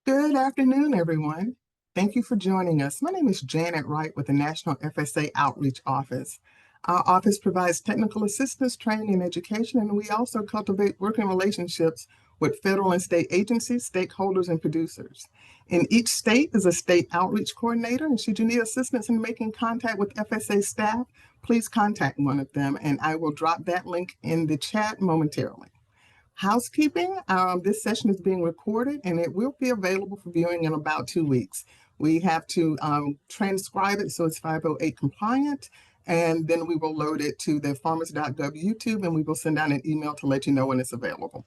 Good afternoon, everyone. Thank you for joining us. My name is Janet Wright with the National FSA Outreach Office. Our office provides technical assistance, training, and education, and we also cultivate working relationships with federal and state agencies, stakeholders, and producers. In each state is a state outreach coordinator, and should you need assistance in making contact with FSA staff, please contact one of them, and I will drop that link in the chat momentarily. Housekeeping, this session is being recorded and it will be available for viewing in about 2 weeks. We have to transcribe it so it's 508 compliant, and then we will load it to the farmers.gov YouTube and we will send out an email to let you know when it's available.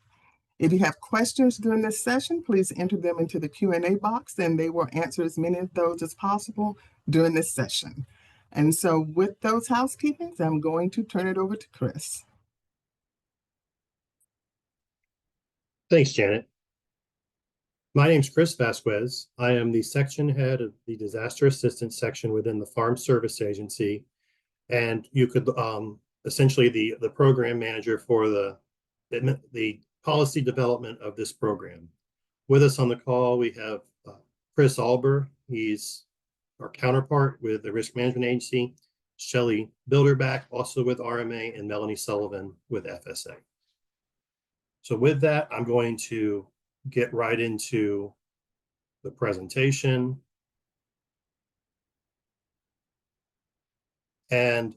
If you have questions during this session, please enter them into the Q&A box and they will answer as many of those as possible during this session. And so with those housekeepings, I'm going to turn it over to Chris. Thanks, Janet. My name is Chris Vasquez. I am the section head of the Disaster Assistance section within the Farm Service Agency, and you could essentially the program manager for the policy development of this program. With us on the call, we have Chris Alber. He's our counterpart with the Risk Management Agency, Shelley Bilderback, also with RMA, and Melanie Sullivan with FSA. So with that, I'm going to get right into the presentation. And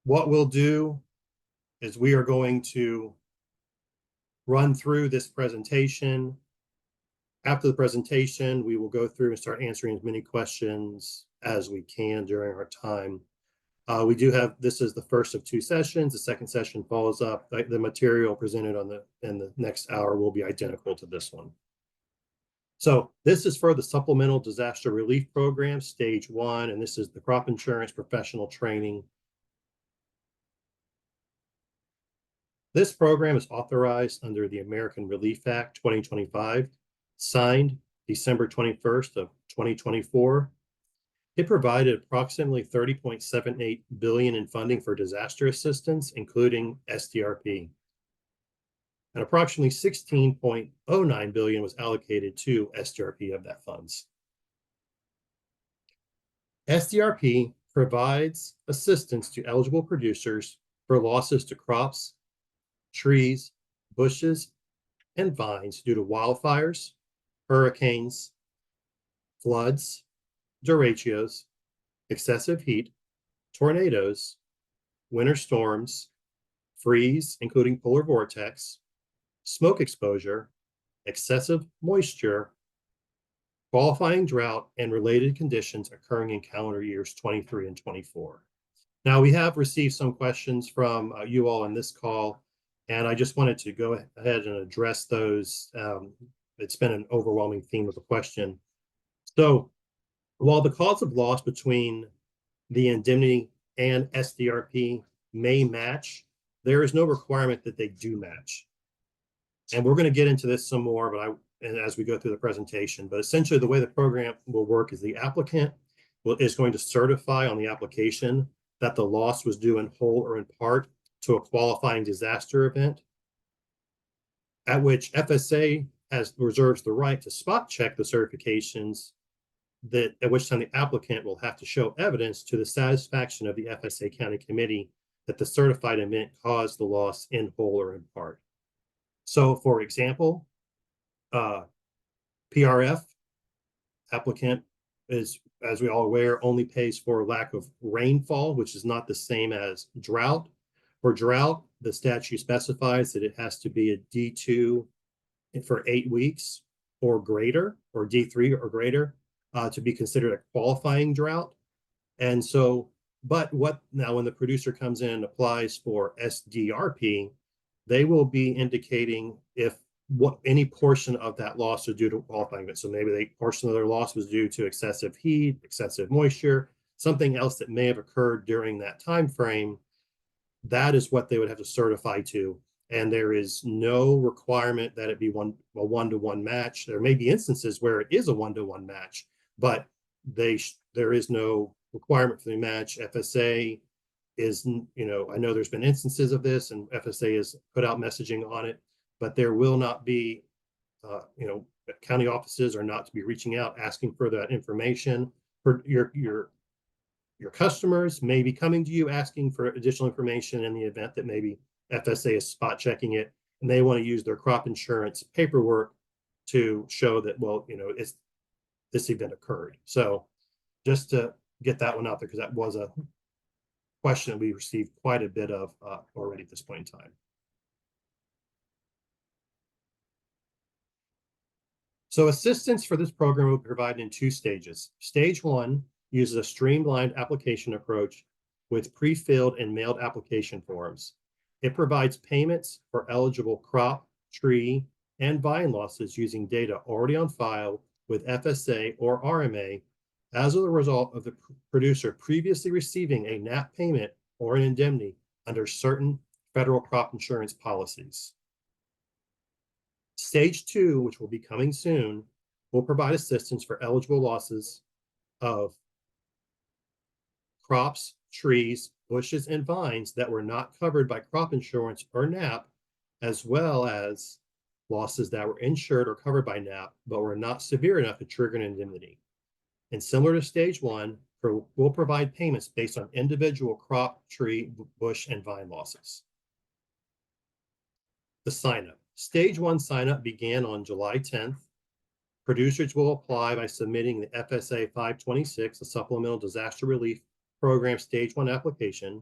what we'll do is we are going to run through this presentation. After the presentation, we will go through and start answering as many questions as we can during our time. We do have, this is the first of 2 sessions. The second session follows up. The material presented in the next hour will be identical to this one. So this is for the Supplemental Disaster Relief Program, Stage 1, and this is the crop insurance professional training. This program is authorized under the American Relief Act 2025, signed December 21st of 2024. It provided approximately $30.78 billion in funding for disaster assistance, including SDRP. And approximately $16.09 billion was allocated to SDRP of that funds. SDRP provides assistance to eligible producers for losses to crops, trees, bushes, and vines due to wildfires, hurricanes, floods, derechos, excessive heat, tornadoes, winter storms, freeze, including polar vortex, smoke exposure, excessive moisture, qualifying drought, and related conditions occurring in calendar years 23 and 24. Now, we have received some questions from you all in this call, and I just wanted to go ahead and address those. It's been an overwhelming theme of the question. So, while the cause of loss between the indemnity and SDRP may match, there is no requirement that they do match. And we're going to get into this some more, and as we go through the presentation. But essentially, the way the program will work is the applicant is going to certify on the application that the loss was due in whole or in part to a qualifying disaster event, at which FSA reserves the right to spot check the certifications, at which time the applicant will have to show evidence to the satisfaction of the FSA County Committee that the certified event caused the loss in whole or in part. So, for example, PRF applicant is, as we all aware, only pays for lack of rainfall, which is not the same as drought. For drought, the statute specifies that it has to be a D2 for 8 weeks or greater, or D3 or greater, to be considered a qualifying drought. And so, but now when the producer comes in and applies for SDRP, they will be indicating if any portion of that loss is due to qualifying event. So maybe a portion of their loss was due to excessive heat, excessive moisture, something else that may have occurred during that time frame. That is what they would have to certify to. And there is no requirement that it be a one-to-one match. There may be instances where it is a one-to-one match, but there is no requirement for the match. FSA is, I know there's been instances of this, and FSA has put out messaging on it, but there will not be, county offices are not to be reaching out asking for that information. For your customers may be coming to you asking for additional information in the event that maybe FSA is spot checking it and they want to use their crop insurance paperwork to show that, well, this event occurred. So just to get that one out there, because that was a question we received quite a bit of already at this point in time. So assistance for this program will be provided in 2 stages. Stage 1 uses a streamlined application approach with pre-filled and mailed application forms. It provides payments for eligible crop, tree, and vine losses using data already on file with FSA or RMA as a result of the producer previously receiving a NAP payment or an indemnity under certain federal crop insurance policies. Stage 2, which will be coming soon, will provide assistance for eligible losses of crops, trees, bushes, and vines that were not covered by crop insurance or NAP, as well as losses that were insured or covered by NAP, but were not severe enough to trigger an indemnity. And similar to stage 1, will provide payments based on individual crop, tree, bush, and vine losses. The sign-up. Stage 1 sign-up began on July 10th. Producers will apply by submitting the FSA 526, the Supplemental Disaster Relief Program Stage 1 application.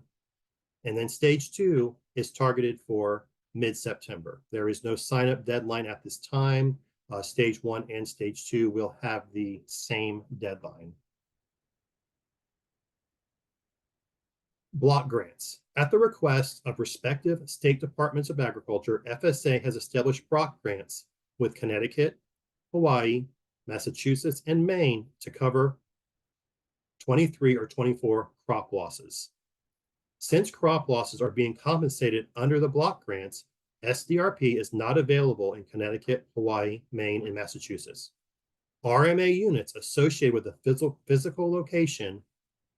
And then Stage 2 is targeted for mid-September. There is no sign-up deadline at this time. Stage 1 and Stage 2 will have the same deadline. Block grants. At the request of respective state departments of agriculture, FSA has established block grants with Connecticut, Hawaii, Massachusetts, and Maine to cover 23 or 24 crop losses. Since crop losses are being compensated under the block grants, SDRP is not available in Connecticut, Hawaii, Maine, and Massachusetts. RMA units associated with the physical location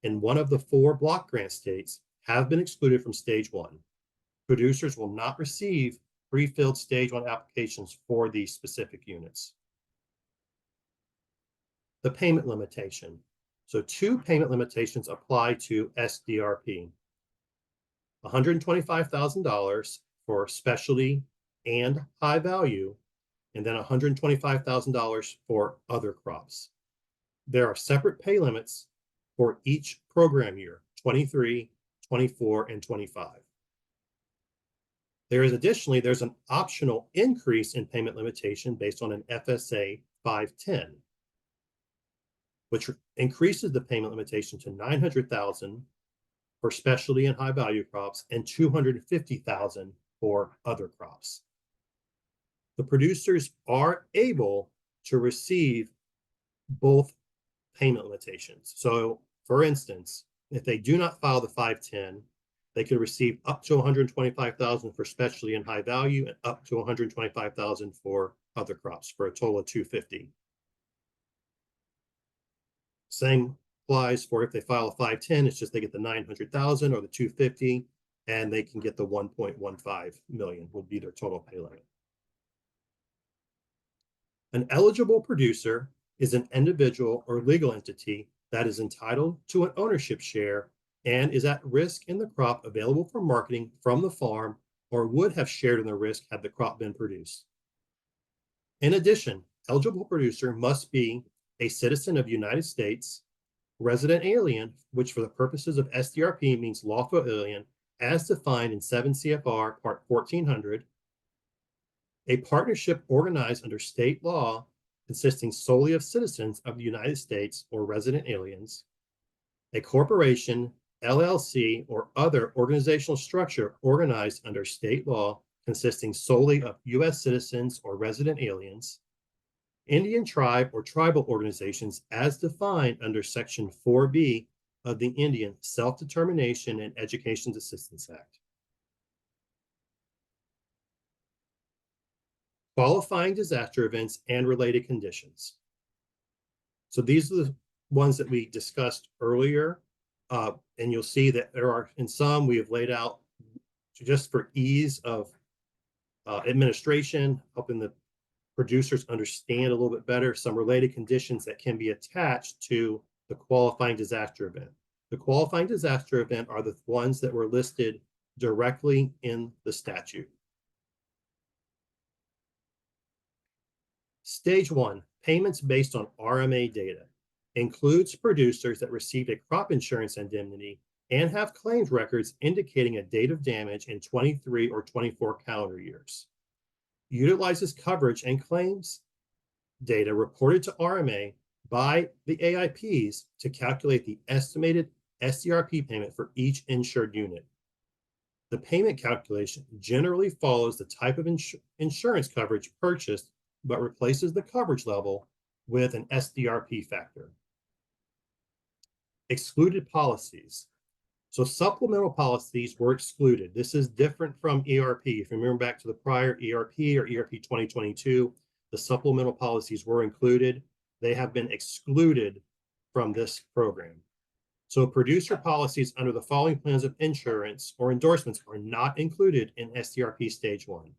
in one of the 4 block grant states have been excluded from Stage 1. Producers will not receive pre-filled Stage 1 applications for these specific units. The payment limitation. So 2 payment limitations apply to SDRP. $125,000 for specialty and high value, and then $125,000 for other crops. There are separate pay limits for each program year, 23, 24, and 25. There's an optional increase in payment limitation based on an FSA 510, which increases the payment limitation to $900,000 for specialty and high value crops and $250,000 for other crops. The producers are able to receive both payment limitations. So for instance, if they do not file the 510, they could receive up to $125,000 for specialty and high value and up to $125,000 for other crops for a total of $250,000. Same applies for if they file a 510, it's just they get the $900,000 or the $250,000 and they can get the $1.15 million will be their total pay limit. An eligible producer is an individual or legal entity that is entitled to an ownership share and is at risk in the crop available for marketing from the farm or would have shared in the risk had the crop been produced. In addition, eligible producer must be a citizen of the United States, resident alien, which for the purposes of SDRP means lawful alien, as defined in 7 CFR Part 1400, a partnership organized under state law consisting solely of citizens of the United States or resident aliens, a corporation, LLC, or other organizational structure organized under state law consisting solely of U.S. citizens or resident aliens, Indian tribe or tribal organizations as defined under Section 4B of the Indian Self-Determination and Education Assistance Act. Qualifying disaster events and related conditions. So these are the ones that we discussed earlier. And you'll see that there are, in some, we have laid out just for ease of administration, helping the producers understand a little bit better some related conditions that can be attached to the qualifying disaster event. The qualifying disaster event are the ones that were listed directly in the statute. Stage 1, payments based on RMA data, includes producers that received a crop insurance indemnity and have claims records indicating a date of damage in 23 or 24 calendar years. Utilizes coverage and claims data reported to RMA by the AIPs to calculate the estimated SDRP payment for each insured unit. The payment calculation generally follows the type of insurance coverage purchased, but replaces the coverage level with an SDRP factor. Excluded policies. So supplemental policies were excluded. This is different from ERP. If you remember back to the prior ERP or ERP 2022, the supplemental policies were included. They have been excluded from this program. So producer policies under the following plans of insurance or endorsements are not included in SDRP Stage 1.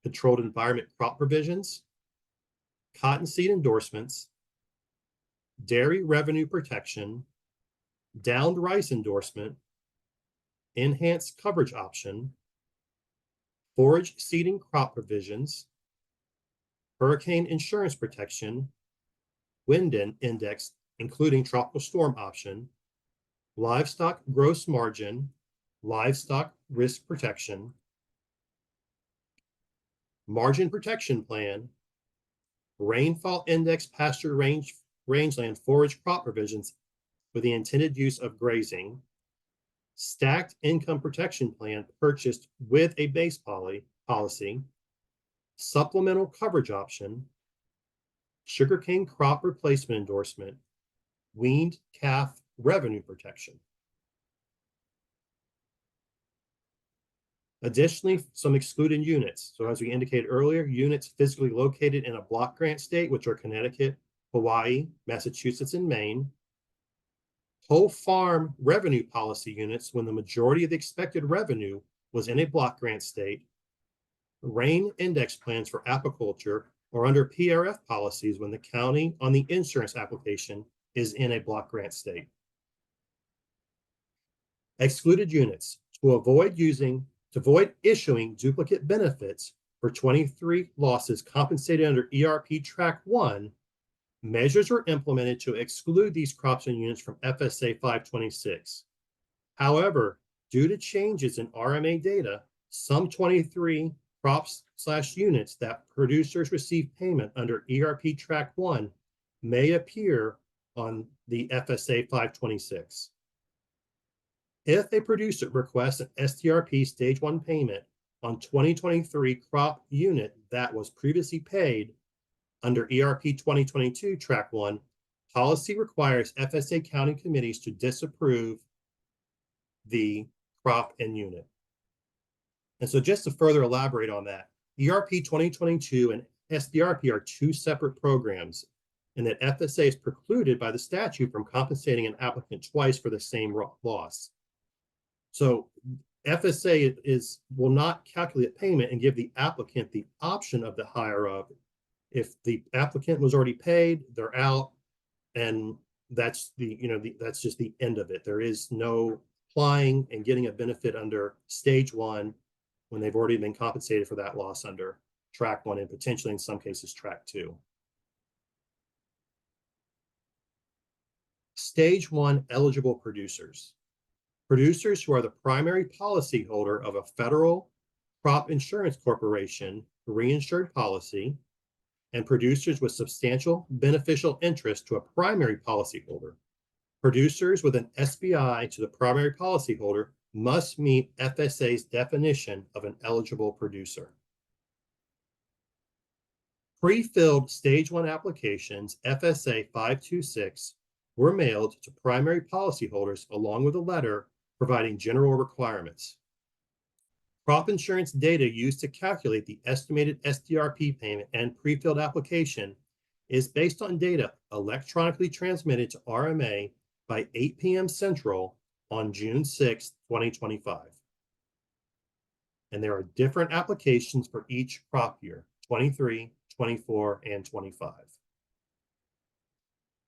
Controlled environment crop provisions, cottonseed endorsements, dairy revenue protection, downed rice endorsement, enhanced coverage option, forage seeding crop provisions, hurricane insurance protection, wind index, including tropical storm option, livestock gross margin, livestock risk protection, margin protection plan, rainfall index pasture rangeland forage crop provisions with the intended use of grazing, stacked income protection plan purchased with a base policy, supplemental coverage option, sugarcane crop replacement endorsement, weaned calf revenue protection. Additionally, some excluded units. So as we indicated earlier, units physically located in a block grant state, which are Connecticut, Hawaii, Massachusetts, and Maine. Whole farm revenue policy units when the majority of the expected revenue was in a block grant state. Rain index plans for apiculture or under PRF policies when the county on the insurance application is in a block grant state. Excluded units to avoid issuing duplicate benefits for 23 losses compensated under ERP Track 1, measures were implemented to exclude these crops and units from FSA 526. However, due to changes in RMA data, some 23 crops/units that producers receive payment under ERP Track 1 may appear on the FSA 526. If a producer requests an SDRP Stage 1 payment on 2023 crop unit that was previously paid under ERP 2022 Track 1, policy requires FSA county committees to disapprove the crop and unit. And so just to further elaborate on that, ERP 2022 and SDRP are two separate programs, and that FSA is precluded by the statute from compensating an applicant twice for the same loss. So FSA will not calculate payment and give the applicant the option of the higher of. If the applicant was already paid, they're out, and that's that's just the end of it. There is no applying and getting a benefit under Stage 1 when they've already been compensated for that loss under Track 1 and potentially in some cases Track 2. Stage 1 eligible producers. Producers who are the primary policyholder of a federal crop insurance corporation reinsured policy, and producers with substantial beneficial interest to a primary policyholder. Producers with an SBI to the primary policyholder must meet FSA's definition of an eligible producer. Pre-filled Stage 1 applications, FSA 526, were mailed to primary policyholders along with a letter providing general requirements. Crop insurance data used to calculate the estimated SDRP payment and pre-filled application is based on data electronically transmitted to RMA by 8 p.m. Central on June 6, 2025. And there are different applications for each crop year, 23, 24, and 25.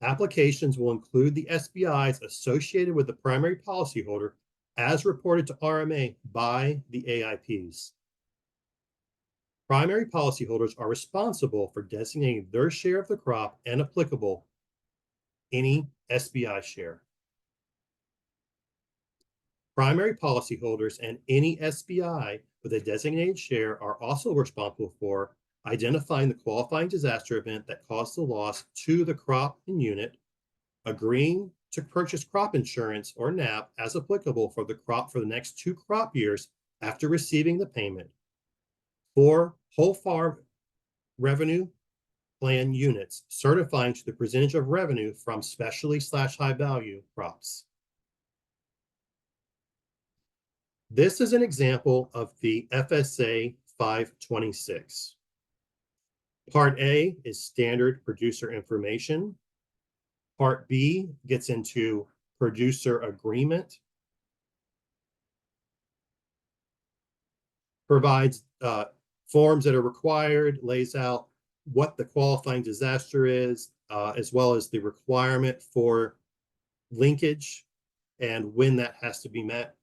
Applications will include the SBIs associated with the primary policyholder as reported to RMA by the AIPs. Primary policyholders are responsible for designating their share of the crop and applicable any SBI share. Primary policyholders and any SBI with a designated share are also responsible for identifying the qualifying disaster event that caused the loss to the crop and unit, agreeing to purchase crop insurance or NAP as applicable for the crop for the next 2 crop years after receiving the payment, for whole farm revenue plan units, certifying to the percentage of revenue from specialty/high value crops. This is an example of the FSA 526. Part A is standard producer information. Part B gets into producer agreement, provides forms that are required, lays out what the qualifying disaster is, as well as the requirement for linkage and when that has to be met.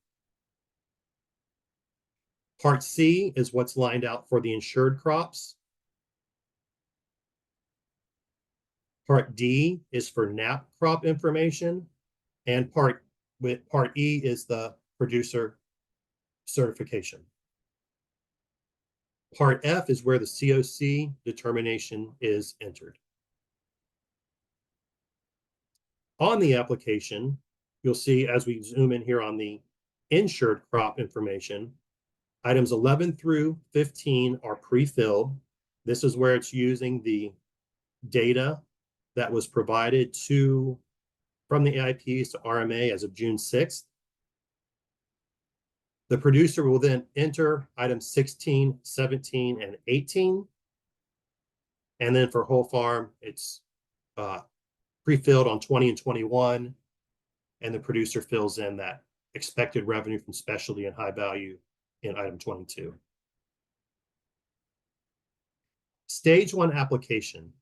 Part C is what's lined out for the insured crops. Part D is for NAP crop information, and Part E is the producer certification. Part F is where the COC determination is entered. On the application, you'll see as we zoom in here on the insured crop information, items 11 through 15 are pre-filled. This is where it's using the data that was provided from the AIPs to RMA as of June 6th. The producer will then enter items 16, 17, and 18. And then for whole farm, it's pre-filled on 20 and 21. And the producer fills in that expected revenue from specialty and high value in item 22. Stage 1 application.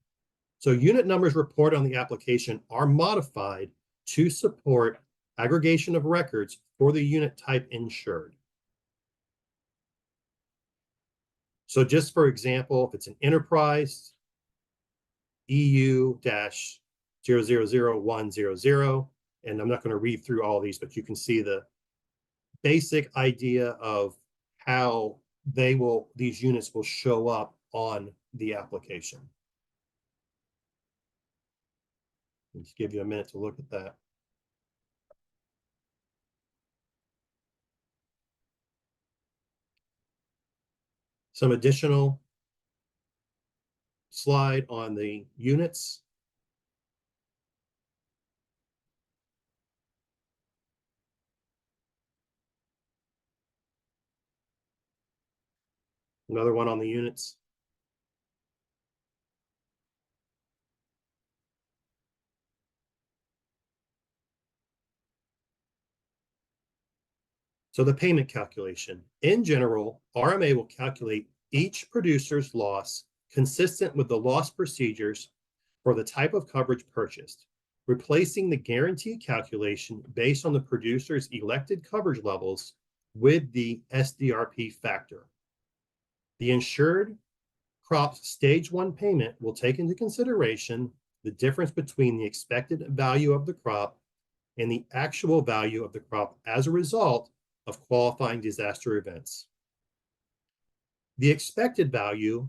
So unit numbers reported on the application are modified to support aggregation of records for the unit type insured. So just for example, if it's an enterprise, EU-000100, and I'm not going to read through all these, but you can see the basic idea of how these units will show up on the application. Let's give you a minute to look at that. Some additional slide on the units. Another one on the units. So the payment calculation. In general, RMA will calculate each producer's loss consistent with the loss procedures for the type of coverage purchased, replacing the guarantee calculation based on the producer's elected coverage levels with the SDRP factor. The insured crop's stage 1 payment will take into consideration the difference between the expected value of the crop and the actual value of the crop as a result of qualifying disaster events. The expected value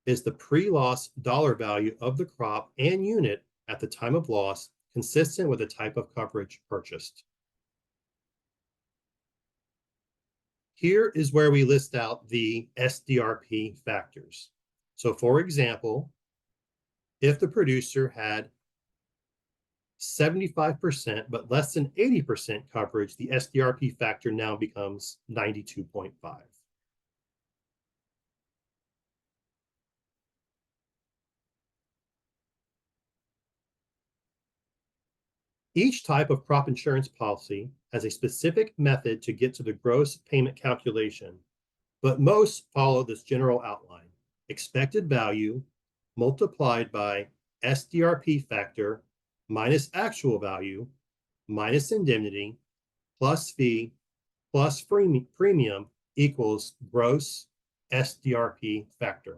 is the pre-loss dollar value of the crop and unit at the time of loss, consistent with the type of coverage purchased. Here is where we list out the SDRP factors. So for example, if the producer had 75% but less than 80% coverage, the SDRP factor now becomes 92.5. Each type of crop insurance policy has a specific method to get to the gross payment calculation, but most follow this general outline. expected value multiplied by SDRP factor minus actual value minus indemnity plus fee plus premium equals gross SDRP factor.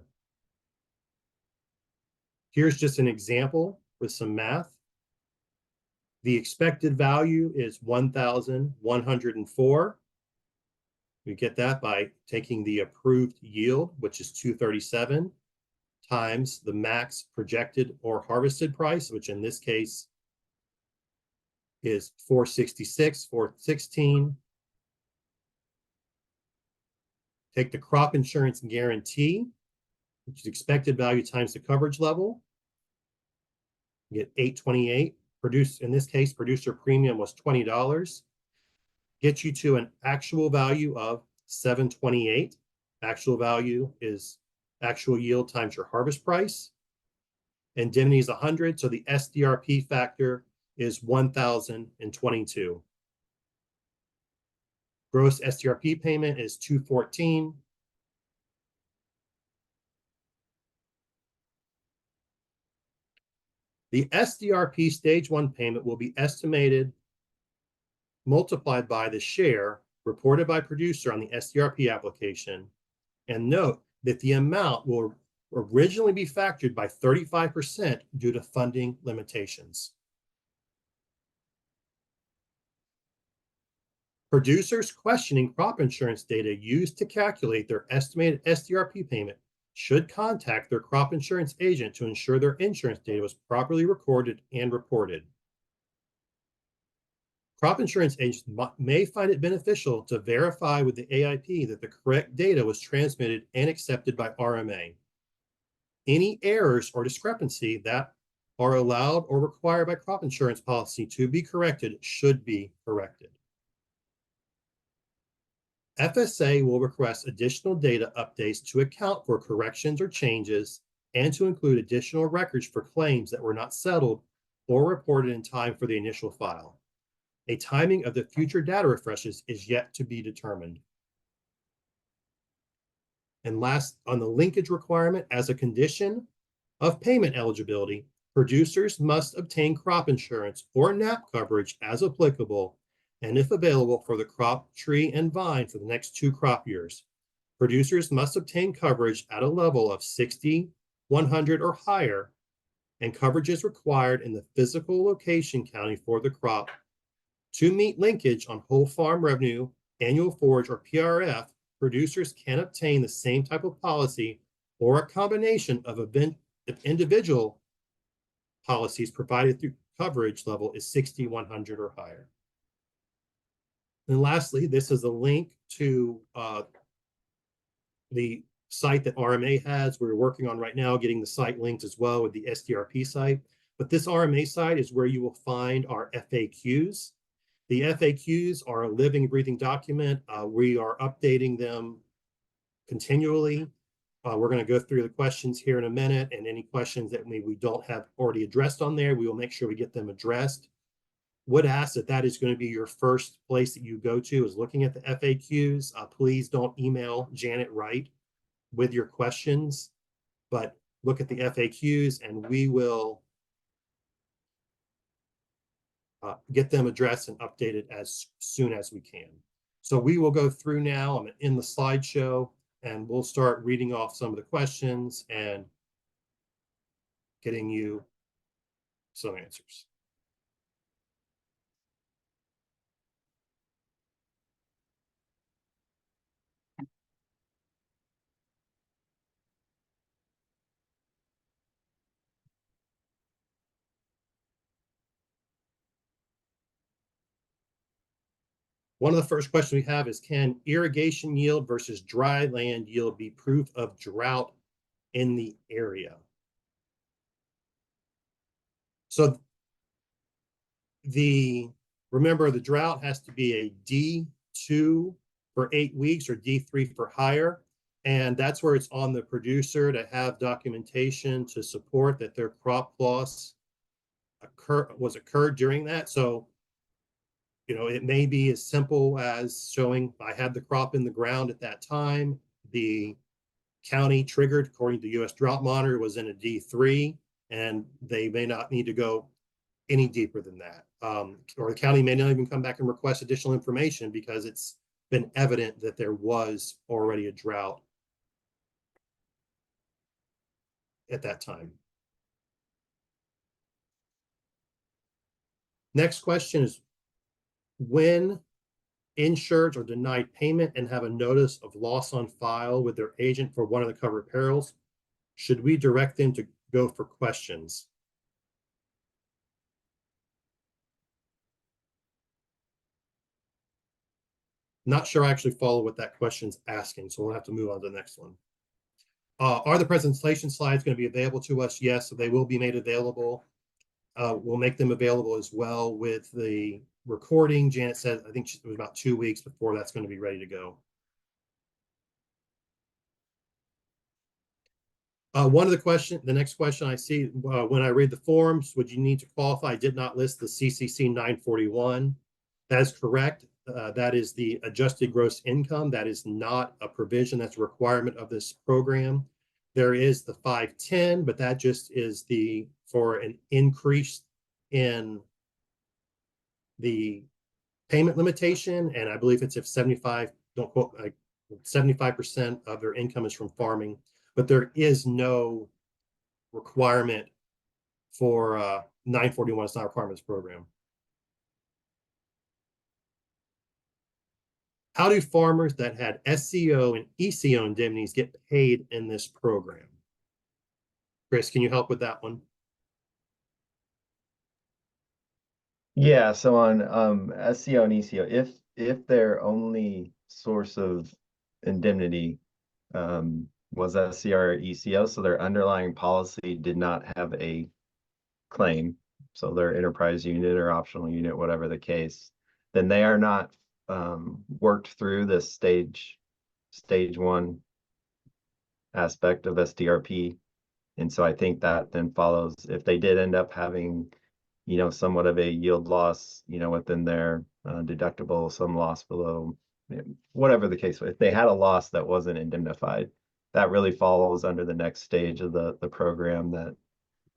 Here's just an example with some math. The expected value is 1,104. We get that by taking the approved yield, which is 237, times the max projected or harvested price, which in this case is 466, 416. Take the crop insurance guarantee, which is expected value times the coverage level. You get 828. In this case, producer premium was $20. Get you to an actual value of 728. Actual value is actual yield times your harvest price. Indemnity is 100, so the SDRP factor is 1,022. Gross SDRP payment is 214. The SDRP stage 1 payment will be estimated multiplied by the share reported by producer on the SDRP application. And note that the amount will originally be factored by 35% due to funding limitations. Producers questioning crop insurance data used to calculate their estimated SDRP payment should contact their crop insurance agent to ensure their insurance data was properly recorded and reported. Crop insurance agents may find it beneficial to verify with the AIP that the correct data was transmitted and accepted by RMA. Any errors or discrepancy that are allowed or required by crop insurance policy to be corrected should be corrected. FSA will request additional data updates to account for corrections or changes and to include additional records for claims that were not settled or reported in time for the initial file. A timing of the future data refreshes is yet to be determined. And last, on the linkage requirement, as a condition of payment eligibility, producers must obtain crop insurance or NAP coverage as applicable and if available for the crop, tree, and vine for the next 2 crop years. Producers must obtain coverage at a level of 60, 100, or higher, and coverage is required in the physical location county for the crop. To meet linkage on whole farm revenue, annual forage, or PRF, producers can obtain the same type of policy or a combination of individual policies provided through coverage level is 60, 100, or higher. And lastly, this is a link to the site that RMA has. We're working on right now getting the site linked as well with the SDRP site. But this RMA site is where you will find our FAQs. The FAQs are a living, breathing document. We are updating them continually. We're going to go through the questions here in a minute, and any questions that we don't have already addressed on there, we will make sure we get them addressed. Would ask that is going to be your first place that you go to is looking at the FAQs. Please don't email Janet Wright with your questions, but look at the FAQs and we will get them addressed and updated as soon as we can. So we will go through now. I'm in the slideshow and we'll start reading off some of the questions and getting you some answers. One of the first questions we have is, can irrigation yield versus dry land yield be proof of drought in the area? So remember, the drought has to be a D2 for 8 weeks or D3 for higher. And that's where it's on the producer to have documentation to support that their crop loss occurred during that. So it may be as simple as showing I had the crop in the ground at that time. The county triggered, according to the U.S. Drought Monitor, was in a D3, and they may not need to go any deeper than that. Or the county may not even come back and request additional information because it's been evident that there was already a drought at that time. Next question is, when insureds are denied payment and have a notice of loss on file with their agent for one of the covered perils, should we direct them to go for questions? Not sure I actually follow what that question's asking, so we'll have to move on to the next one. Are the presentation slides going to be available to us? Yes, so they will be made available. We'll make them available as well with the recording. Janet said, I think it was about 2 weeks before that's going to be ready to go. The next question I see, when I read the forms, would you need to qualify? I did not list the CCC 941. That is correct. That is the adjusted gross income. That is not a provision. That's a requirement of this program. There is the 510, but that just is for an increase in the payment limitation. And I believe it's if 75, don't quote, like 75% of their income is from farming, but there is no requirement for 941. It's not a requirements program. How do farmers that had SCO and ECO indemnities get paid in this program? Chris, can you help with that one? Yeah, so on SCO and ECO, if their only source of indemnity was SCR or ECO, so their underlying policy did not have a claim, so their enterprise unit or optional unit, whatever the case, then they are not worked through this stage 1 aspect of SDRP. And so I think that then follows, if they did end up having, somewhat of a yield loss, within their deductible, some loss below, whatever the case, if they had a loss that wasn't indemnified, that really follows under the next stage of the program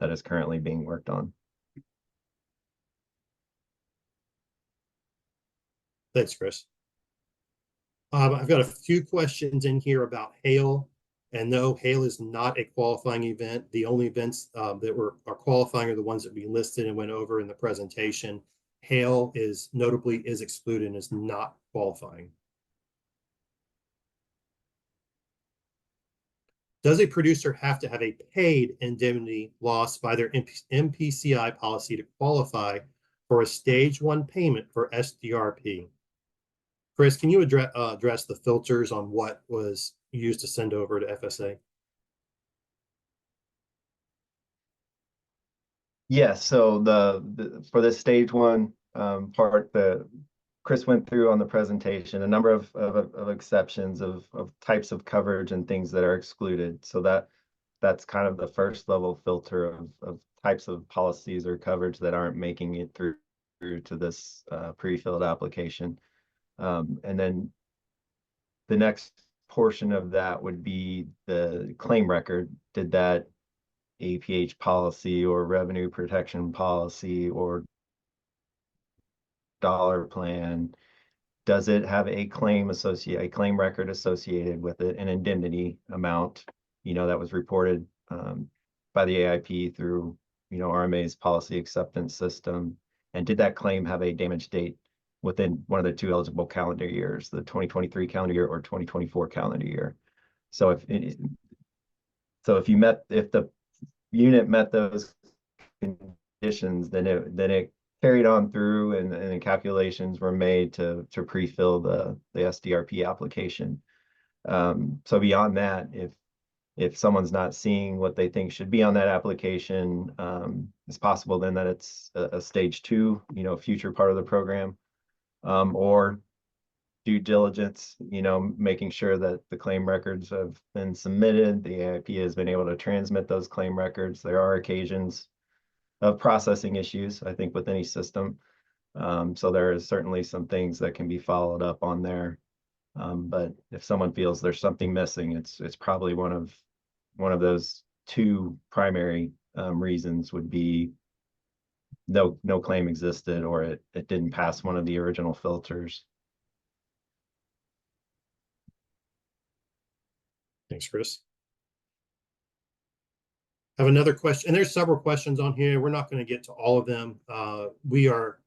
that is currently being worked on. Thanks, Chris. I've got a few questions in here about hail. And no, hail is not a qualifying event. The only events that are qualifying are the ones that we listed and went over in the presentation. Hail is excluded and is not qualifying. Does a producer have to have a paid indemnity loss by their MPCI policy to qualify for a stage 1 payment for SDRP? Chris, can you address the filters on what was used to send over to FSA? Yeah, so for the stage 1 part that Chris went through on the presentation, a number of exceptions of types of coverage and things that are excluded. So that's kind of the first level filter of types of policies or coverage that aren't making it through to this pre-filled application. And then the next portion of that would be the claim record. Did that APH policy or revenue protection policy or dollar plan, does it have a claim record associated with it, an indemnity amount, that was reported by the AIP through, RMA's policy acceptance system? And did that claim have a damage date within one of the 2 eligible calendar years, the 2023 calendar year or 2024 calendar year? So if the unit met those conditions, then it carried on through and the calculations were made to pre-fill the SDRP application. So beyond that, if someone's not seeing what they think should be on that application, it's possible then that it's a stage 2, future part of the program, or due diligence, making sure that the claim records have been submitted. The AIP has been able to transmit those claim records. There are occasions of processing issues, I think, with any system. So there is certainly some things that can be followed up on there. But if someone feels there's something missing, it's probably one of those two primary reasons would be no claim existed, or it didn't pass one of the original filters. Thanks, Chris. I have another question, and there's several questions on here. We're not going to get to all of them. We are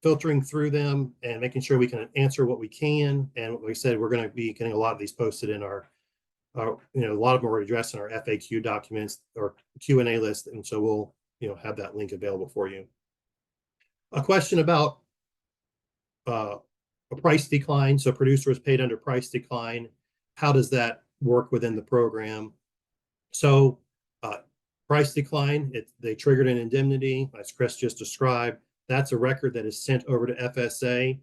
filtering through them and making sure we can answer what we can. And like I said, we're going to be getting a lot of these posted in our a lot of them are addressed in our FAQ documents or Q&A list. And so we'll, have that link available for you. A question about a price decline. So producer is paid under price decline. How does that work within the program? So price decline, they triggered an indemnity, as Chris just described. That's a record that is sent over to FSA.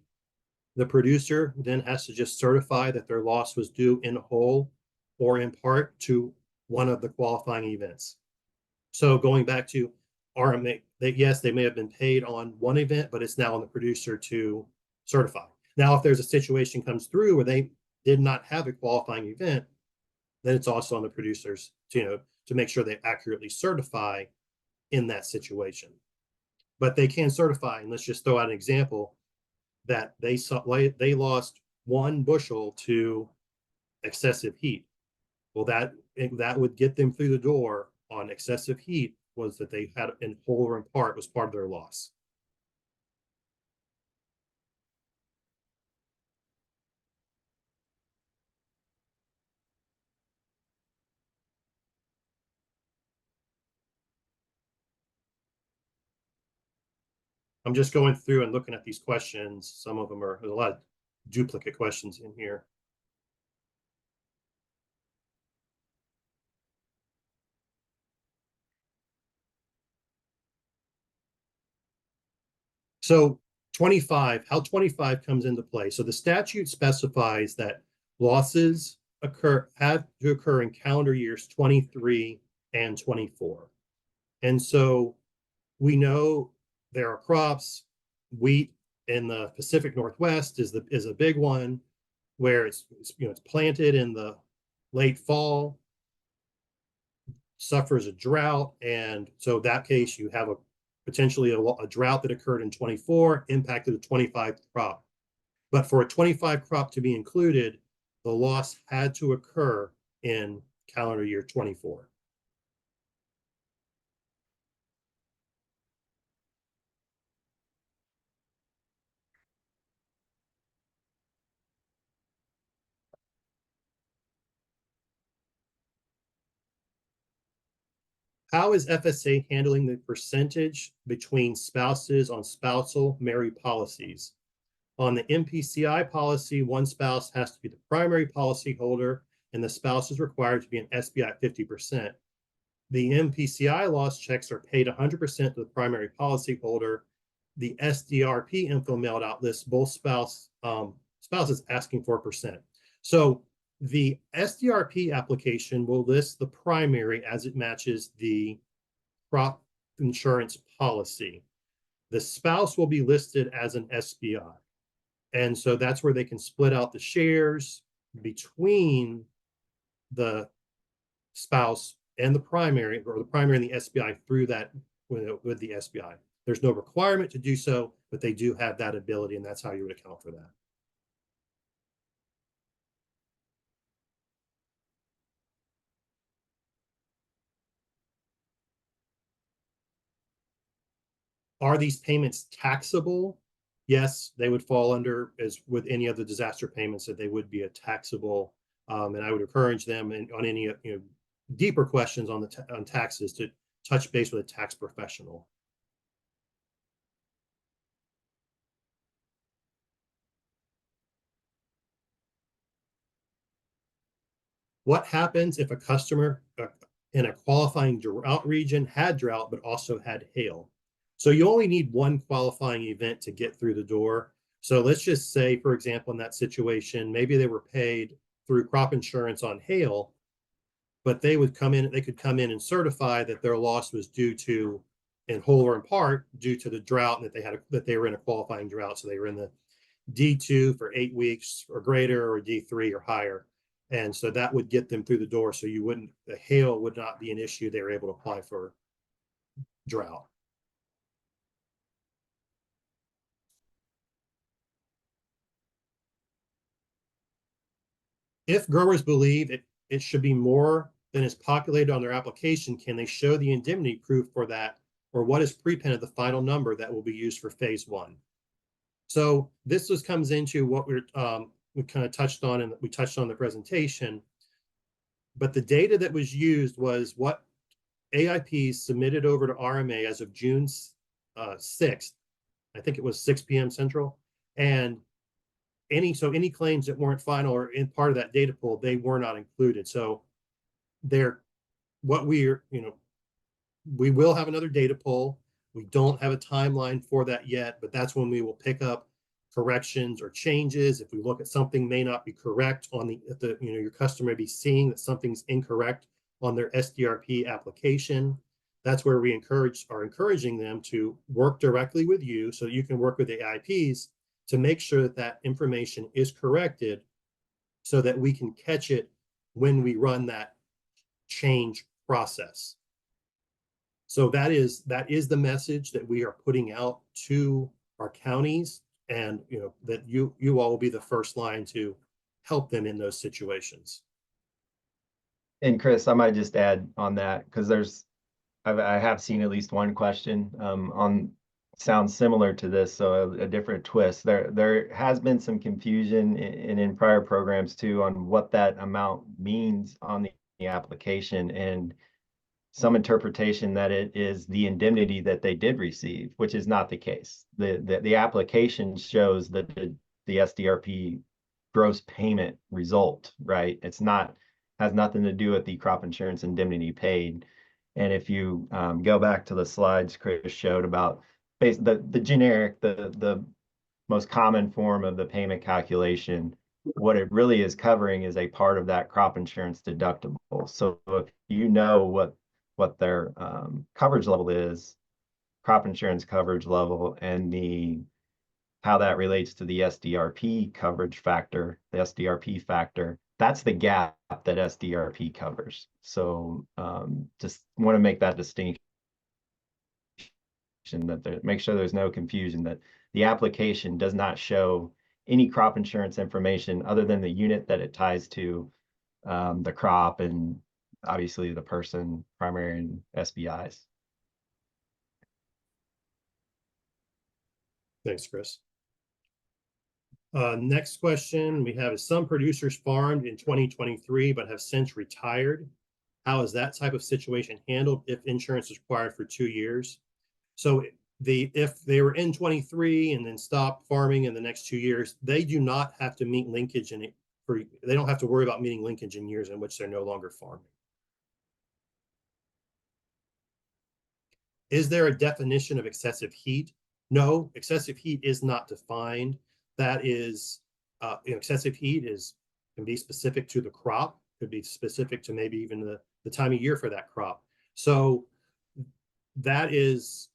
The producer then has to just certify that their loss was due in whole or in part to one of the qualifying events. So going back to RMA, yes, they may have been paid on one event, but it's now on the producer to certify. Now, if there's a situation comes through where they did not have a qualifying event, then it's also on the producers to make sure they accurately certify in that situation. But they can certify, and let's just throw out an example, that they lost 1 bushel to excessive heat. Well, that would get them through the door on excessive heat, was that they had in whole or in part was part of their loss. I'm just going through and looking at these questions. Some of them there's a lot of duplicate questions in here. So 25, how 25 comes into play. So the statute specifies that losses have to occur in calendar years 23 and 24. And so we know there are crops. Wheat in the Pacific Northwest is a big one, where it's planted in the late fall, suffers a drought, and so that case you have potentially a drought that occurred in 24 impacted a 25 crop. But for a 25 crop to be included, the loss had to occur in calendar year 24. How is FSA handling the percentage between spouses on spousal married policies? On the MPCI policy, one spouse has to be the primary policy holder, and the spouse is required to be an SBI at 50%. The MPCI loss checks are paid 100% to the primary policy holder. The SDRP info mailed out lists both spouses asking for a percent. So the SDRP application will list the primary as it matches the crop insurance policy. The spouse will be listed as an SBI. And so that's where they can split out the shares between the spouse and the primary, or the primary and the SBI through that with the SBI. There's no requirement to do so, but they do have that ability, and that's how you would account for that. Are these payments taxable? Yes, they would fall under, as with any other disaster payments, that they would be a taxable. And I would encourage them on any deeper questions on on taxes to touch base with a tax professional. What happens if a customer in a qualifying drought region had drought but also had hail? So you only need one qualifying event to get through the door. So let's just say, for example, in that situation, maybe they were paid through crop insurance on hail, but they could come in and certify that their loss was due to, in whole or in part, due to the drought, and that they were in a qualifying drought. So they were in D2 for 8 weeks or greater, or D3 or higher. And so that would get them through the door. So the hail would not be an issue. They were able to apply for drought. If growers believe it should be more than is populated on their application, can they show the indemnity proof for that, or what is prepended the final number that will be used for phase 1? So this comes into what we kind of touched on, and we touched on the presentation. But the data that was used was what AIPs submitted over to RMA as of June 6th. I think it was 6 p.m. Central. And any claims that weren't final or in part of that data pool, they were not included. So we will have another data pool. We don't have a timeline for that yet, but that's when we will pick up corrections or changes. If we look at something may not be correct on your customer may be seeing that something's incorrect on their SDRP application. That's where we are encouraging them to work directly with you, so you can work with the AIPs to make sure that that information is corrected, so that we can catch it when we run that change process. So that is the message that we are putting out to our counties, and that you all will be the first line to help them in those situations. And Chris, I might just add on that, because I have seen at least one question on sounds similar to this, so a different twist. There has been some confusion in prior programs too on what that amount means on the application, and some interpretation that it is the indemnity that they did receive, which is not the case. The application shows that the SDRP gross payment result, right? Has nothing to do with the crop insurance indemnity paid. And if you go back to the slides Chris showed about the generic, the most common form of the payment calculation, what it really is covering is a part of that crop insurance deductible. So if you know what their coverage level is, crop insurance coverage level, and how that relates to the SDRP coverage factor, the SDRP factor, that's the gap that SDRP covers. So just want to make that distinction, that make sure there's no confusion, that the application does not show any crop insurance information other than the unit that it ties to, the crop, and obviously the person, primary and SBIs. Thanks, Chris. Next question we have is, some producers farmed in 2023 but have since retired. How is that type of situation handled if insurance is required for 2 years? So if they were in 23 and then stopped farming in the next 2 years, they do not have to meet linkage they don't have to worry about meeting linkage in years in which they're no longer farming. Is there a definition of excessive heat? No, excessive heat is not defined. That is, excessive heat can be specific to the crop, could be specific to maybe even the time of year for that crop. So that is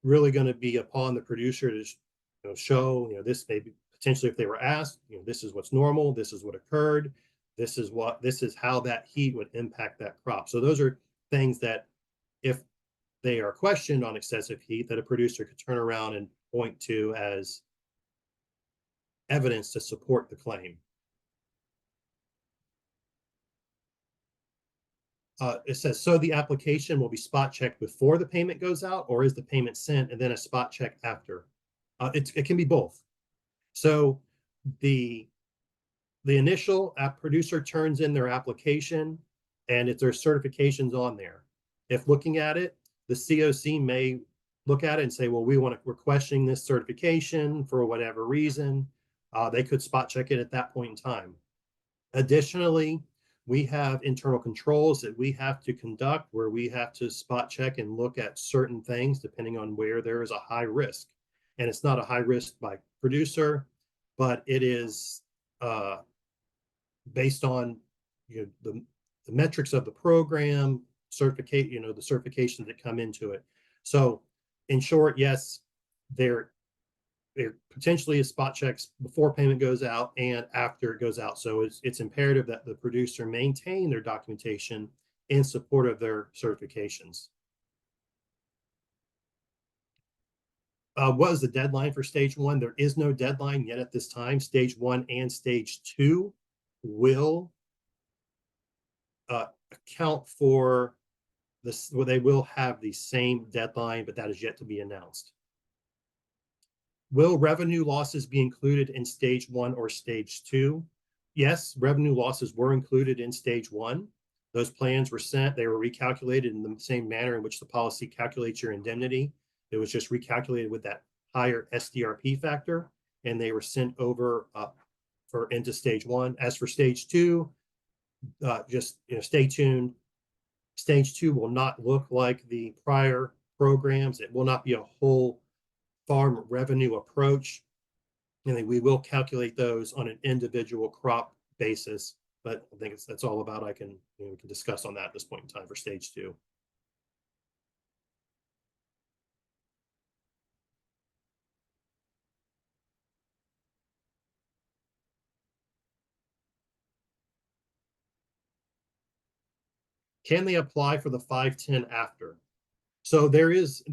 really going to be upon the producer to show, this may be potentially, if they were asked, this is what's normal, this is what occurred, this is how that heat would impact that crop. So those are things that, if they are questioned on excessive heat, that a producer could turn around and point to as evidence to support the claim. It says, so the application will be spot checked before the payment goes out, or is the payment sent and then a spot check after? It can be both. So the initial app producer turns in their application, and if there's certifications on there, if looking at it, the COC may look at it and say, well, we're questioning this certification for whatever reason. They could spot check it at that point in time. Additionally, we have internal controls that we have to conduct, where we have to spot check and look at certain things depending on where there is a high risk. And it's not a high risk by producer, but it is based on the metrics of the program, the certifications that come into it. So in short, yes, there there potentially is spot checks before payment goes out and after it goes out. So it's imperative that the producer maintain their documentation in support of their certifications. What is the deadline for stage one? There is no deadline yet at this time. Stage one and stage two will account for this. Well, they will have the same deadline, but that is yet to be announced. Will revenue losses be included in stage one or stage two? Yes, revenue losses were included in stage one. Those plans were sent, they were recalculated in the same manner in which the policy calculates your indemnity. It was just recalculated with that higher SDRP factor, and they were sent over into stage one. As for stage two, just stay tuned. Stage two will not look like the prior programs. It will not be a whole farm revenue approach. And we will calculate those on an individual crop basis. But I think that's all about we can discuss on that at this point in time for stage two. Can they apply for the 510 after? So there's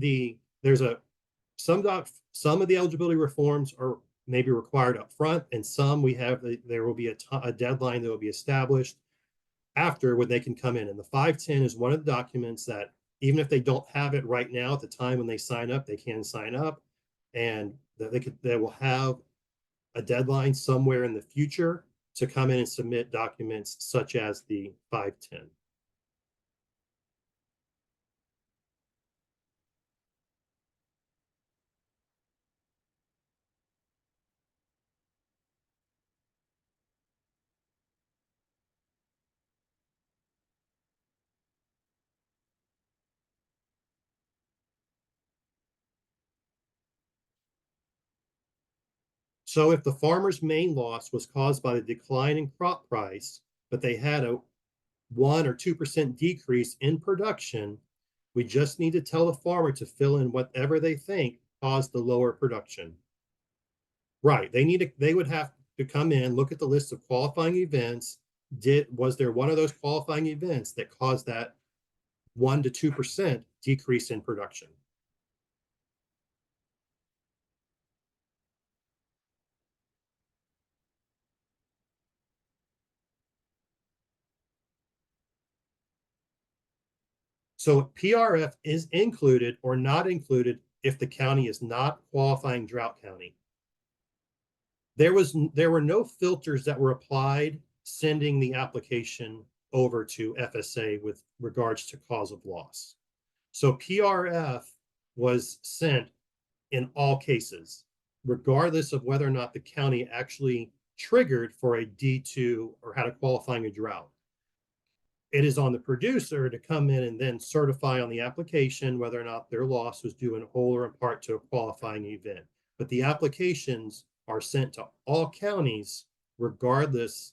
some of the eligibility reforms are maybe required up front, and some there will be a deadline that will be established after when they can come in. And the 510 is one of the documents that even if they don't have it right now at the time when they sign up, they can sign up, and they will have a deadline somewhere in the future to come in and submit documents such as the 510. So if the farmer's main loss was caused by the decline in crop price, but they had a 1 or 2% decrease in production, we just need to tell the farmer to fill in whatever they think caused the lower production. Right. They would have to come in, look at the list of qualifying events. Was there one of those qualifying events that caused that 1 to 2% decrease in production? So PRF is included or not included if the county is not qualifying drought county. There were no filters that were applied sending the application over to FSA with regards to cause of loss. So PRF was sent in all cases, regardless of whether or not the county actually triggered for a D2 or had a qualifying drought. It is on the producer to come in and then certify on the application whether or not their loss was due in whole or in part to a qualifying event. But the applications are sent to all counties, regardless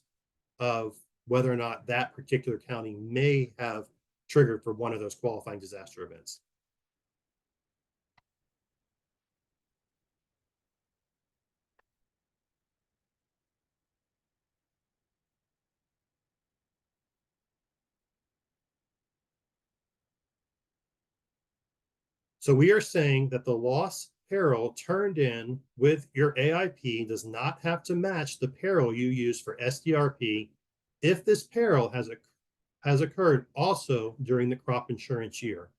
of whether or not that particular county may have triggered for one of those qualifying disaster events. So we are saying that the loss peril turned in with your AIP does not have to match the peril you use for SDRP if this peril has occurred also during the crop insurance year.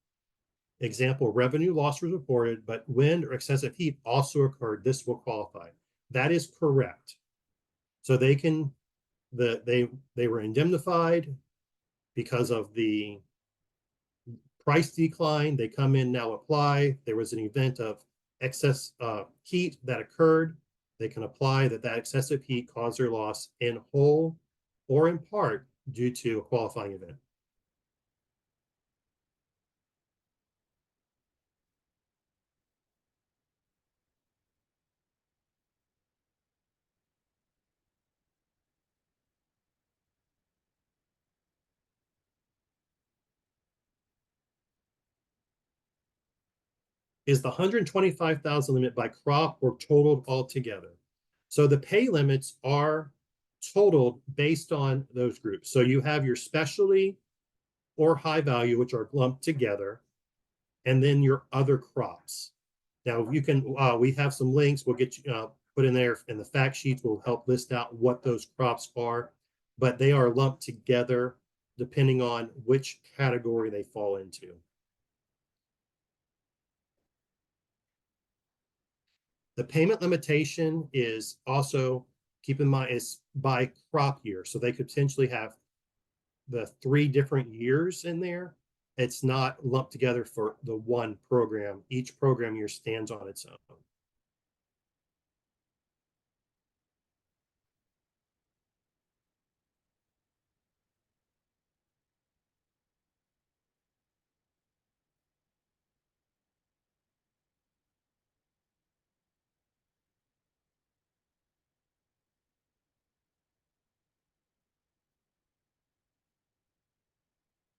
Example, revenue loss was reported, but wind or excessive heat also occurred. This will qualify. That is correct. So they were indemnified because of the price decline. They come in now, apply. There was an event of excess heat that occurred. They can apply that excessive heat caused their loss in whole or in part due to a qualifying event. is the 125,000 limit by crop or totaled altogether? So the pay limits are totaled based on those groups. So you have your specialty or high value, which are lumped together, and then your other crops. Now you can, we have some links we'll get you put in there, and the fact sheets will help list out what those crops are, but they are lumped together depending on which category they fall into. The payment limitation is also, keep in mind, is by crop year. So they could potentially have the 3 different years in there. It's not lumped together for the one program. Each program year stands on its own.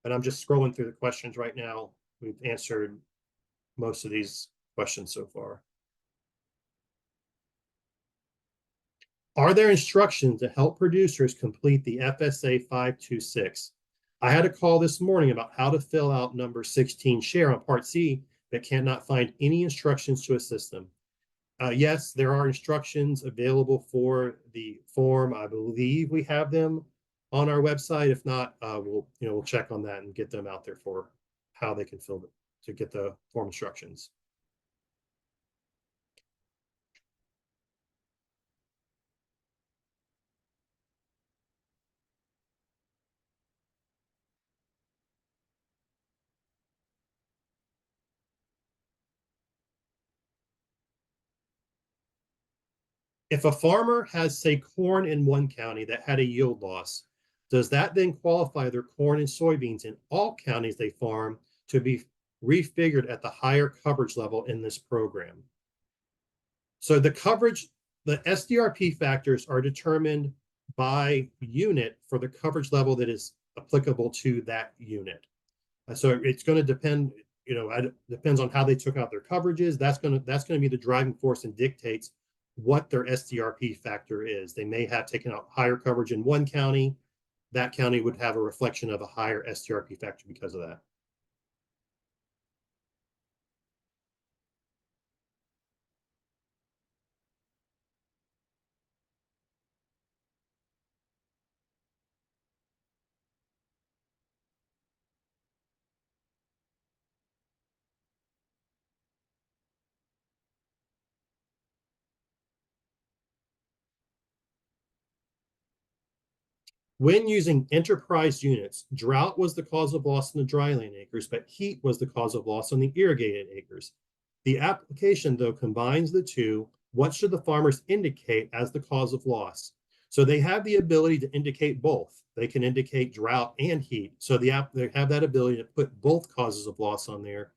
And I'm just scrolling through the questions right now. We've answered most of these questions so far. Are there instructions to help producers complete the FSA 526? I had a call this morning about how to fill out number 16 share on Part C, but cannot find any instructions to assist them. Yes, there are instructions available for the form. I believe we have them on our website. If not, we'll check on that and get them out there for how they can fill it to get the form instructions. If a farmer has, say, corn in one county that had a yield loss, does that then qualify their corn and soybeans in all counties they farm to be refigured at the higher coverage level in this program? So the coverage, the SDRP factors are determined by unit for the coverage level that is applicable to that unit. So it's going to depend, depends on how they took out their coverages. That's going to be the driving force and dictates what their SDRP factor is. They may have taken out higher coverage in one county. That county would have a reflection of a higher SDRP factor because of that. When using enterprise units, drought was the cause of loss in the dryland acres, but heat was the cause of loss on the irrigated acres. The application, though, combines the two. What should the farmers indicate as the cause of loss? So they have the ability to indicate both. They can indicate drought and heat. So they have that ability to put both causes of loss on there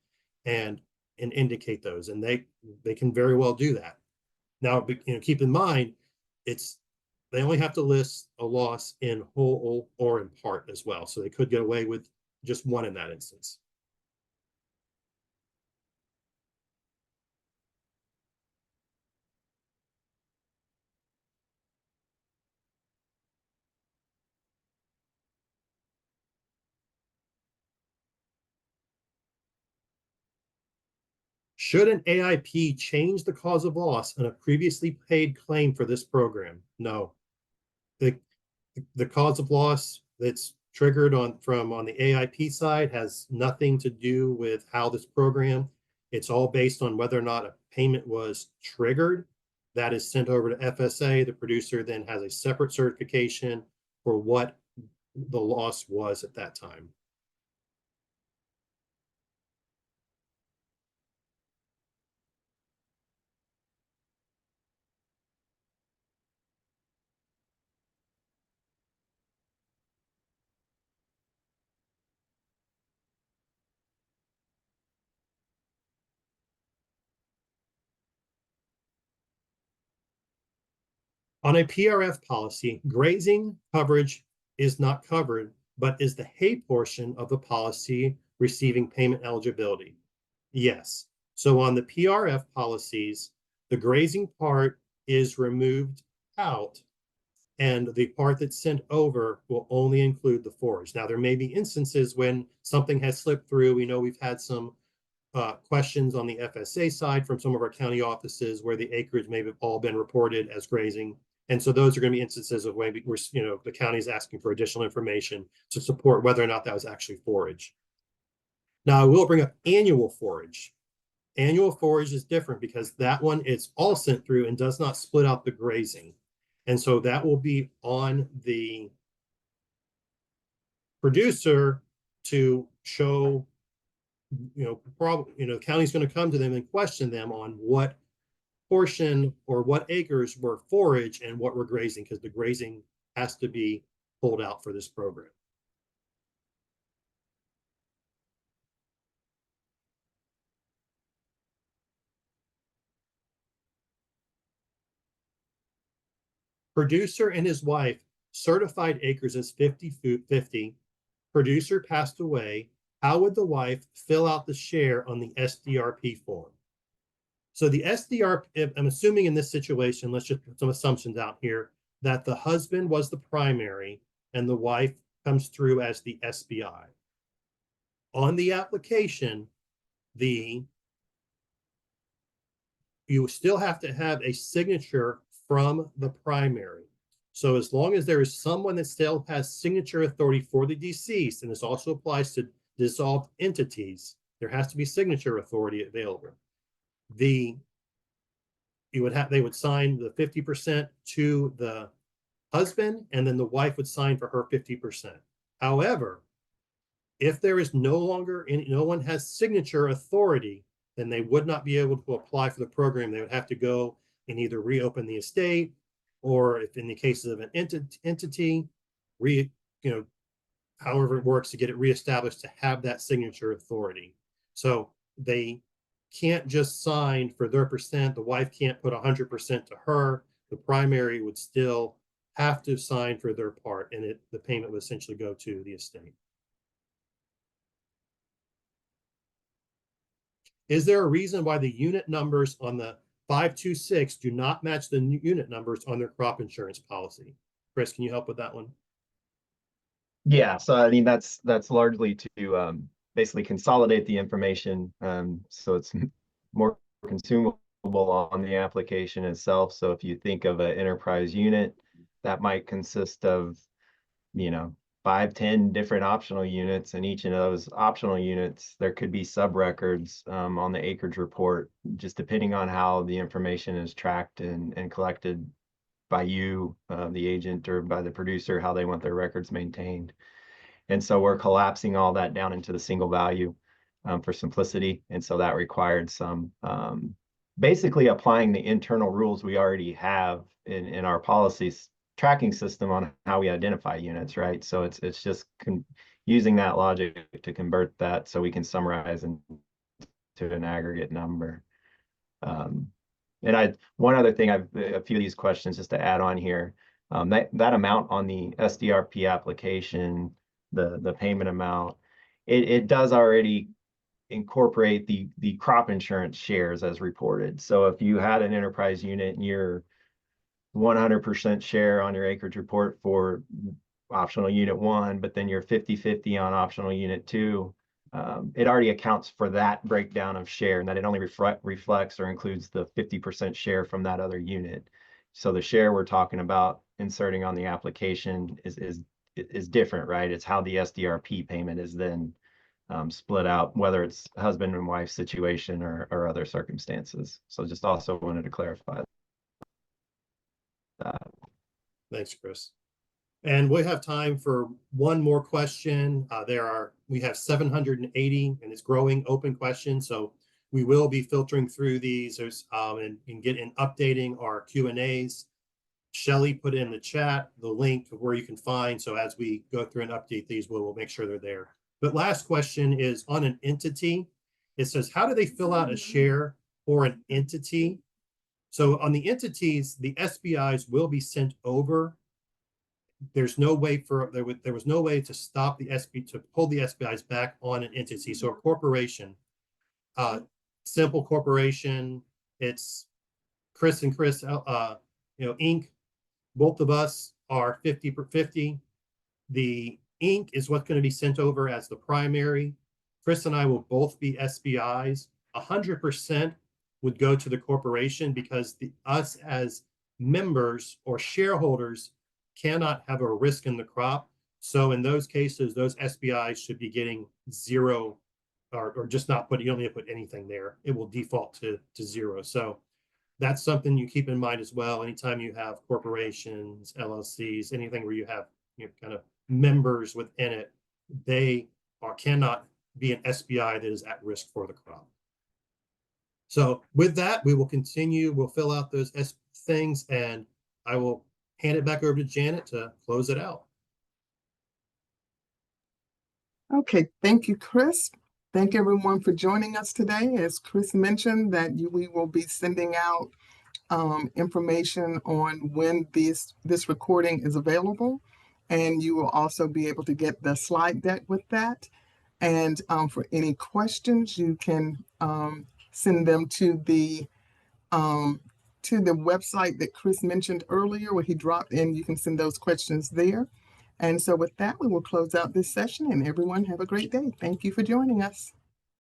and indicate those. And they can very well do that. Now, keep in mind, they only have to list a loss in whole or in part as well. So they could get away with just one in that instance. Should an AIP change the cause of loss on a previously paid claim for this program? No. The cause of loss that's triggered on the AIP side has nothing to do with how this program. It's all based on whether or not a payment was triggered. That is sent over to FSA. The producer then has a separate certification for what the loss was at that time. On a PRF policy, grazing coverage is not covered, but is the hay portion of the policy receiving payment eligibility? Yes. So on the PRF policies, the grazing part is removed out, and the part that's sent over will only include the forage. Now, there may be instances when something has slipped through. We know we've had some questions on the FSA side from some of our county offices where the acreage may have all been reported as grazing. And so those are going to be instances of when we're, the county is asking for additional information to support whether or not that was actually forage. Now, I will bring up annual forage. Annual forage is different because that one, it's all sent through and does not split out the grazing. And so that will be on the producer to show, the county's going to come to them and question them on what portion or what acres were forage and what were grazing, because the grazing has to be pulled out for this program. Producer and his wife certified acres as 50-50. Producer passed away. How would the wife fill out the share on the SDRP form? So the SDRP, I'm assuming in this situation, let's just put some assumptions out here, that the husband was the primary and the wife comes through as the SBI. On the application, you still have to have a signature from the primary. So as long as there is someone that still has signature authority for the deceased, and this also applies to dissolved entities, there has to be signature authority available. They would sign the 50% to the husband, and then the wife would sign for her 50%. However, if there is no one has signature authority, then they would not be able to apply for the program. They would have to go and either reopen the estate, or if in the cases of an entity, however it works to get it reestablished to have that signature authority. So they can't just sign for their percent. The wife can't put 100% to her. The primary would still have to sign for their part, and the payment would essentially go to the estate. Is there a reason why the unit numbers on the 526 do not match the unit numbers on their crop insurance policy? Chris, can you help with that one? Yeah, so I mean that's largely to basically consolidate the information, so it's more consumable on the application itself. So if you think of an enterprise unit, that might consist of 5-10 different optional units, and each of those optional units there could be sub-records on the acreage report, just depending on how the information is tracked and collected by you, the agent, or by the producer, how they want their records maintained. And so we're collapsing all that down into the single value for simplicity. And so that required some basically applying the internal rules we already have in our policies tracking system on how we identify units, right? So it's just using that logic to convert that so we can summarize into an aggregate number. And one other thing, a few of these questions just to add on here, that amount on the SDRP application, the payment amount, it does already incorporate the crop insurance shares as reported. So if you had an enterprise unit and you're 100% share on your acreage report for optional unit 1, but then you're 50-50 on optional unit 2, it already accounts for that breakdown of share, and that it only reflects or includes the 50% share from that other unit. So the share we're talking about inserting on the application is different, right? It's how the SDRP payment is then split out, whether it's husband and wife situation or other circumstances. So just also wanted to clarify that. Thanks, Chris. And we have time for one more question. We have 780, and it's growing open questions. So we will be filtering through these and updating our Q&As. Shelly put in the chat the link of where you can find. So as we go through and update these, we'll make sure they're there. But last question is on an entity. It says, how do they fill out a share for an entity? So on the entities, the SBIs will be sent over. There's no way there was no way to stop the SB to pull the SBIs back on an entity. So a corporation, simple corporation. It's Chris and Chris, Inc. Both of us are 50 per 50. The Inc. is what's going to be sent over as the primary. Chris and I will both be SBIs. 100% would go to the corporation because us as members or shareholders cannot have a risk in the crop. So in those cases, those SBIs should be getting zero or just not put, you don't need to put anything there. It will default to zero. So that's something you keep in mind as well. Anytime you have corporations, LLCs, anything where you have kind of members within it, they cannot be an SBI that is at risk for the crop. So with that, we will continue. We'll fill out those things, and I will hand it back over to Janet to close it out. Okay, thank you, Chris. Thank everyone for joining us today. As Chris mentioned, that we will be sending out information on when this recording is available, and you will also be able to get the slide deck with that. And for any questions, you can send them to the website that Chris mentioned earlier, where he dropped in. You can send those questions there. And so with that, we will close out this session, and everyone have a great day. Thank you for joining us.